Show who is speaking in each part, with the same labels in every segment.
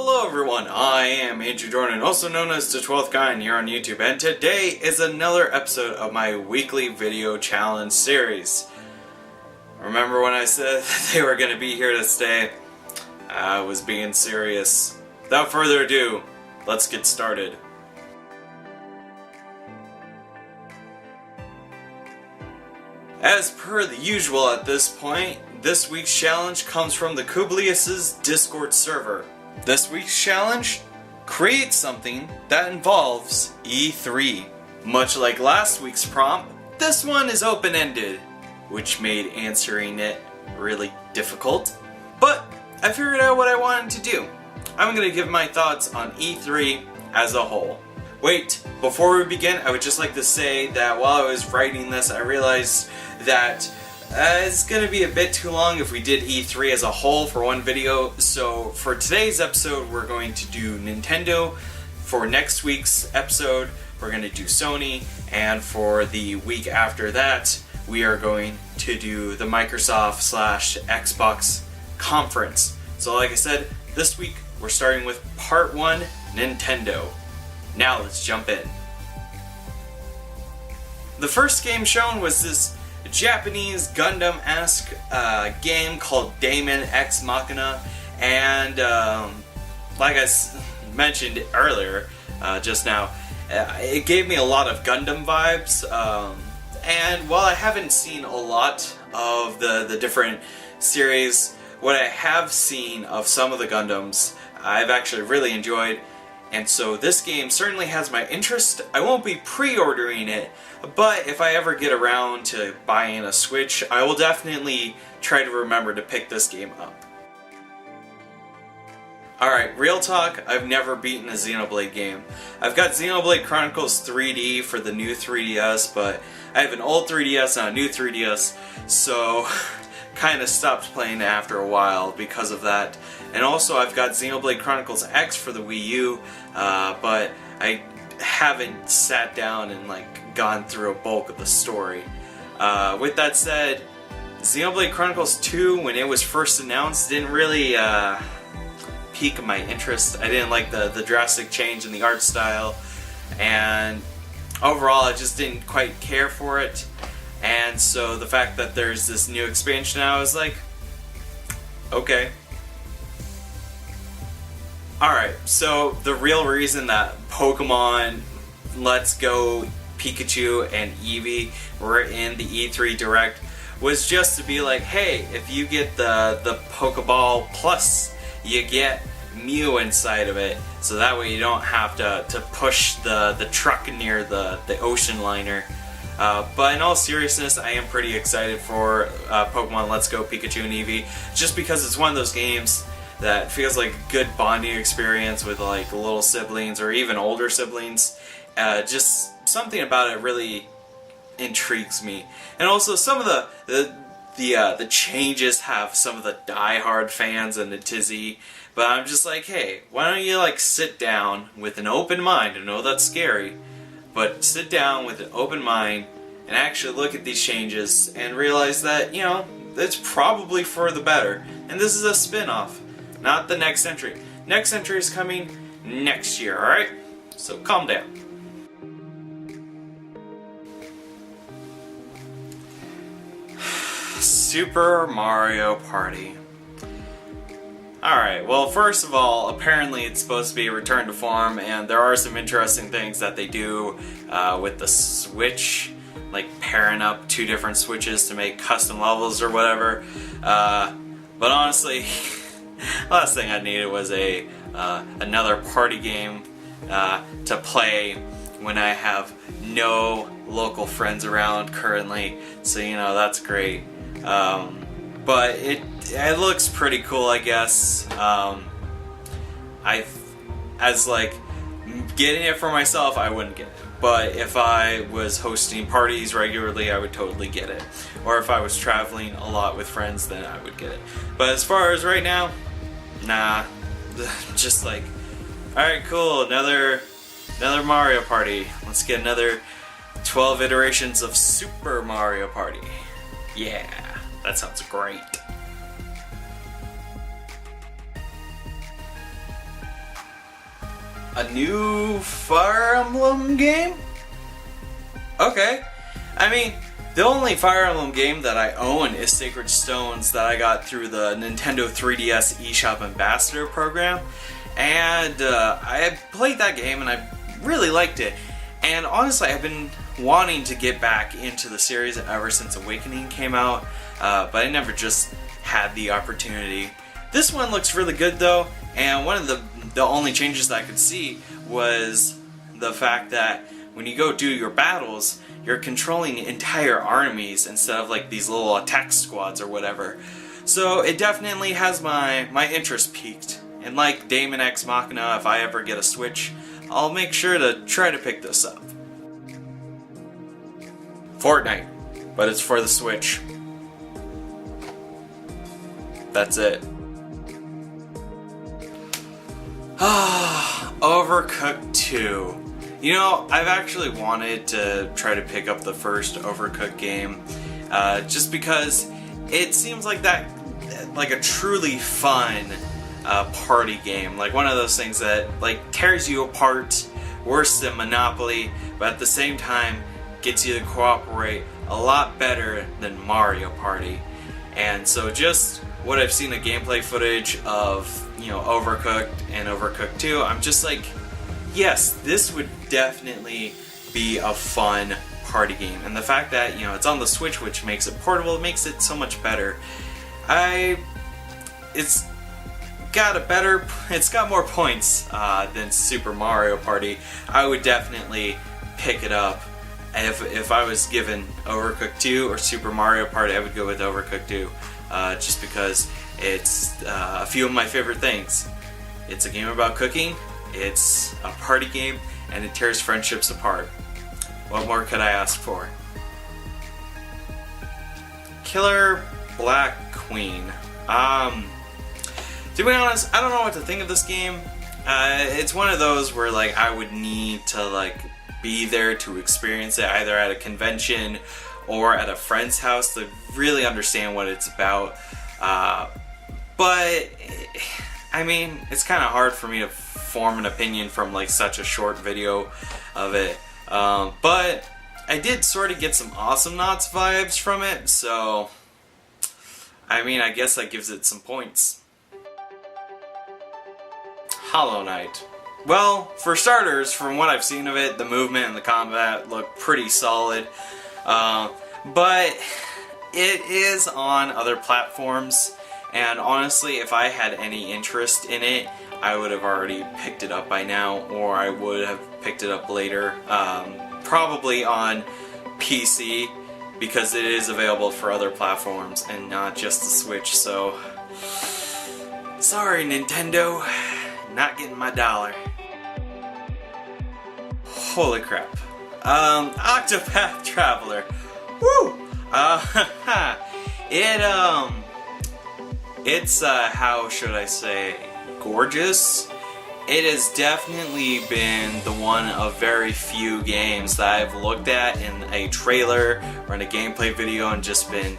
Speaker 1: Hello everyone, I am Andrew Jordan, also known as the 12th Guy here on YouTube, and today is another episode of my weekly video challenge series. Remember when I said they were going to be here to stay? I was being serious. Without further ado, let's get started. As per the usual at this point, this week's challenge comes from the Kublius's Discord server. This week's challenge? Create something that involves E3. Much like last week's prompt, this one is open-ended, which made answering it really difficult. But I figured out what I wanted to do. I'm going to give my thoughts on E3 as a whole. Wait, before we begin, I would just like to say that while I was writing this, I realized that it's going to be a bit too long if we did E3 as a whole for one video. So for today's episode, we're going to do Nintendo. For next week's episode, we're going to do Sony. And for the week after that, we are going to do the Microsoft/Xbox conference. So like I said, this week we're starting with part 1, Nintendo. Now let's jump in. The first game shown was this Japanese Gundam-esque game called Daemon X Machina, and like I mentioned earlier, just now, it gave me a lot of Gundam vibes, and while I haven't seen a lot of the different series, what I have seen of some of the Gundams, I've actually really enjoyed. And so this game certainly has my interest. I won't be pre-ordering it, but if I ever get around to buying a Switch, I will definitely try to remember to pick this game up. Alright, real talk, I've never beaten a Xenoblade game. I've got Xenoblade Chronicles 3D for the new 3DS, but I have an old 3DS and a new 3DS, so kind of stopped playing after a while because of that. And also I've got Xenoblade Chronicles X for the Wii U, but I haven't sat down and gone through a bulk of the story. With that said, Xenoblade Chronicles 2, when it was first announced, didn't really pique my interest. I didn't like the drastic change in the art style, and overall I just didn't quite care for it. And so the fact that there's this new expansion, I was like, okay. Alright, so the real reason that Pokemon Let's Go Pikachu and Eevee were in the E3 Direct was just to be like, hey, if you get the Pokeball Plus, you get Mew inside of it, so that way you don't have to push the truck near the ocean liner. But in all seriousness, I am pretty excited for Pokemon Let's Go Pikachu and Eevee, just because it's one of those games that feels like a good bonding experience with little siblings or even older siblings. Just something about it really intrigues me. And also some of the changes have some of the die-hard fans in a tizzy, but I'm just like, hey, why don't you sit down with an open mind? I know that's scary, but sit down with an open mind and actually look at these changes and realize that, you know, it's probably for the better. And this is a spin-off, not the next entry. Next entry is coming next year, alright? So calm down. Super Mario Party. Alright, well, first of all, apparently it's supposed to be a return to form, and there are some interesting things that they do with the Switch, like pairing up 2 different Switches to make custom levels or whatever. But honestly, last thing I needed was another party game to play when I have no local friends around currently, so you know, that's great. But it looks pretty cool, I guess. Getting it for myself, I wouldn't get it. But if I was hosting parties regularly, I would totally get it. Or if I was traveling a lot with friends, then I would get it. But as far as right now, nah. Just alright, cool, another Mario Party. Let's get another 12 iterations of Super Mario Party. Yeah, that sounds great. A new Fire Emblem game? Okay. I mean, the only Fire Emblem game that I own is Sacred Stones that I got through the Nintendo 3DS eShop Ambassador program. And I played that game and I really liked it. And honestly, I've been wanting to get back into the series ever since Awakening came out, but I never just had the opportunity. This one looks really good though, and one of the only changes that I could see was the fact that when you go do your battles, you're controlling entire armies instead of like these little attack squads or whatever. So it definitely has my interest piqued. And like Daemon X Machina, if I ever get a Switch, I'll make sure to try to pick this up. Fortnite, but it's for the Switch. That's it. Overcooked 2. You know, I've actually wanted to try to pick up the first Overcooked game, just because it seems like a truly fun party game, like one of those things that like tears you apart worse than Monopoly, but at the same time gets you to cooperate a lot better than Mario Party. And so just what I've seen the gameplay footage of, you know, Overcooked and Overcooked 2, I'm just like, yes, this would definitely be a fun party game. And the fact that, you know, it's on the Switch, which makes it portable, it makes it so much better. It's got more points than Super Mario Party. I would definitely pick it up. If I was given Overcooked 2 or Super Mario Party, I would go with Overcooked 2. Just because it's a few of my favorite things. It's a game about cooking, it's a party game, and it tears friendships apart. What more could I ask for? Killer Black Queen. To be honest, I don't know what to think of this game. It's one of those where like I would need to like be there to experience it, either at a convention or at a friend's house to really understand what it's about. But I mean, it's kind of hard for me to form an opinion from like such a short video of it. But I did sort of get some Awesome Knots vibes from it, so I mean, I guess that gives it some points. Hollow Knight. Well, for starters, from what I've seen of it, the movement and the combat look pretty solid. But it is on other platforms, and honestly, if I had any interest in it, I would have already picked it up by now, or I would have picked it up later. Probably on PC, because it is available for other platforms and not just the Switch, so sorry Nintendo, not getting my dollar. Holy crap. Octopath Traveler. Woo! It's how should I say, gorgeous. It has definitely been the one of very few games that I've looked at in a trailer or in a gameplay video and just been,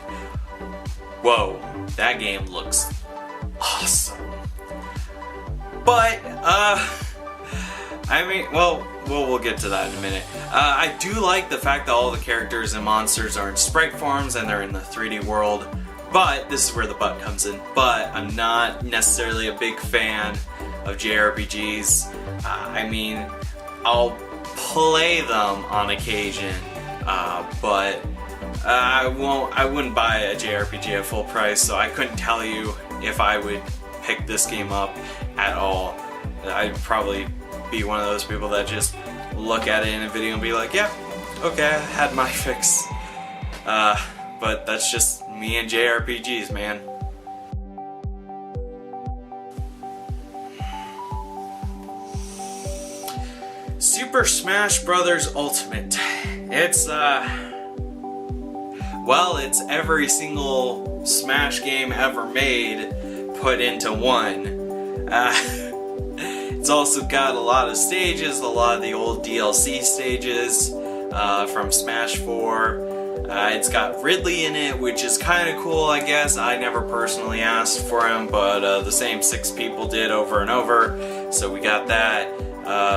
Speaker 1: whoa, that game looks awesome. But, I mean, well, we'll get to that in a minute. I do like the fact that all the characters and monsters are in sprite forms and they're in the 3D world, but this is where the but comes in. But I'm not necessarily a big fan of JRPGs. I mean, I'll play them on occasion, but I wouldn't buy a JRPG at full price, so I couldn't tell you if I would pick this game up at all. I'd probably be one of those people that just look at it in a video and be like, yeah, okay, I had my fix. But that's just me and JRPGs, man. Super Smash Bros. Ultimate. It's, well, it's every single Smash game ever made put into one. It's also got a lot of stages, a lot of the old DLC stages from Smash 4. It's got Ridley in it, which is kind of cool, I guess. I never personally asked for him, but the same 6 people did over and over, so we got that.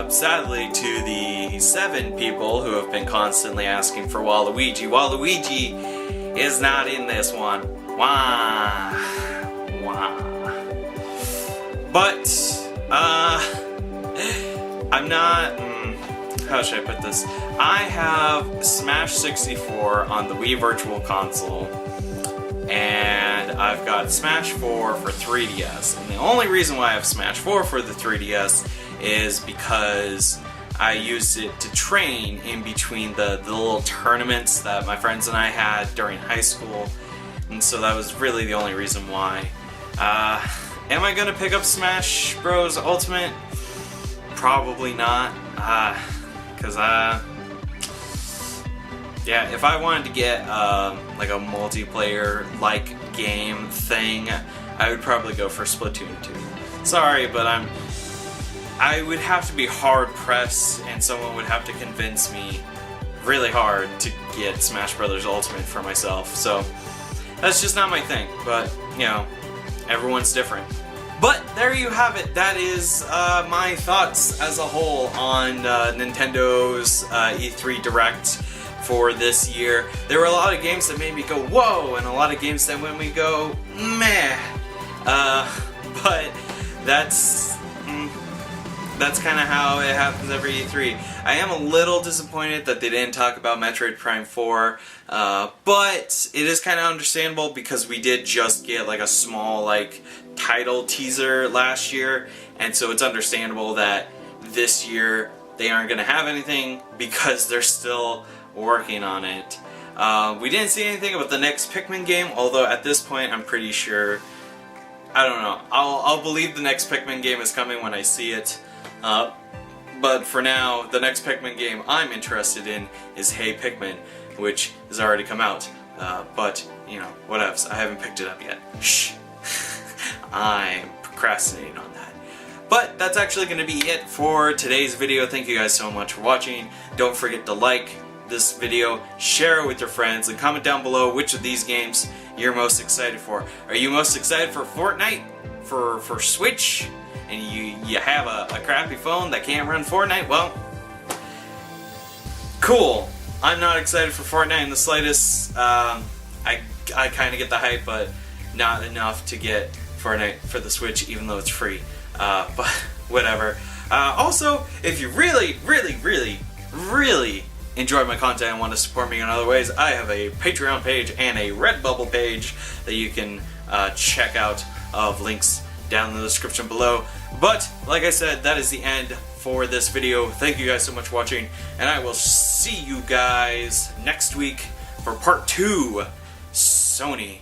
Speaker 1: Sadly, to the 7 people who have been constantly asking for Waluigi, Waluigi is not in this one. Wah. But, I'm not, how should I put this? I have Smash 64 on the Wii Virtual Console, and I've got Smash 4 for 3DS. And the only reason why I have Smash 4 for the 3DS is because I used it to train in between the little tournaments that my friends and I had during high school, and so that was really the only reason why. Am I gonna pick up Smash Bros. Ultimate? Probably not, because yeah, if I wanted to get like a multiplayer-like game thing, I would probably go for Splatoon 2. Sorry, but I would have to be hard-pressed, and someone would have to convince me really hard to get Smash Bros. Ultimate for myself, so that's just not my thing, but, you know, everyone's different. But there you have it. That is my thoughts as a whole on Nintendo's E3 Direct for this year. There were a lot of games that made me go, whoa, and a lot of games that made me go, meh. But that's kind of how it happens every E3. I am a little disappointed that they didn't talk about Metroid Prime 4, but it is kind of understandable because we did just get like a small like title teaser last year, and so it's understandable that this year they aren't going to have anything because they're still working on it. We didn't see anything about the next Pikmin game, although at this point I'm pretty sure, I don't know, I'll believe the next Pikmin game is coming when I see it. But for now, the next Pikmin game I'm interested in is Hey Pikmin, which has already come out. But, you know, whatevs, I haven't picked it up yet. Shh. I'm procrastinating on that. But that's actually going to be it for today's video. Thank you guys so much for watching. Don't forget to like this video, share it with your friends, and comment down below which of these games you're most excited for. Are you most excited for Fortnite? For Switch? And you have a crappy phone that can't run Fortnite? Well, cool. I'm not excited for Fortnite in the slightest. I kind of get the hype, but not enough to get Fortnite for the Switch, even though it's free. But whatever. Also, if you really enjoy my content and want to support me in other ways, I have a Patreon page and a Redbubble page that you can check out, of links down in the description below. But, like I said, that is the end for this video. Thank you guys so much for watching, and I will see you guys next week for part 2, Sony.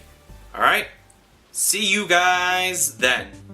Speaker 1: Alright? See you guys then.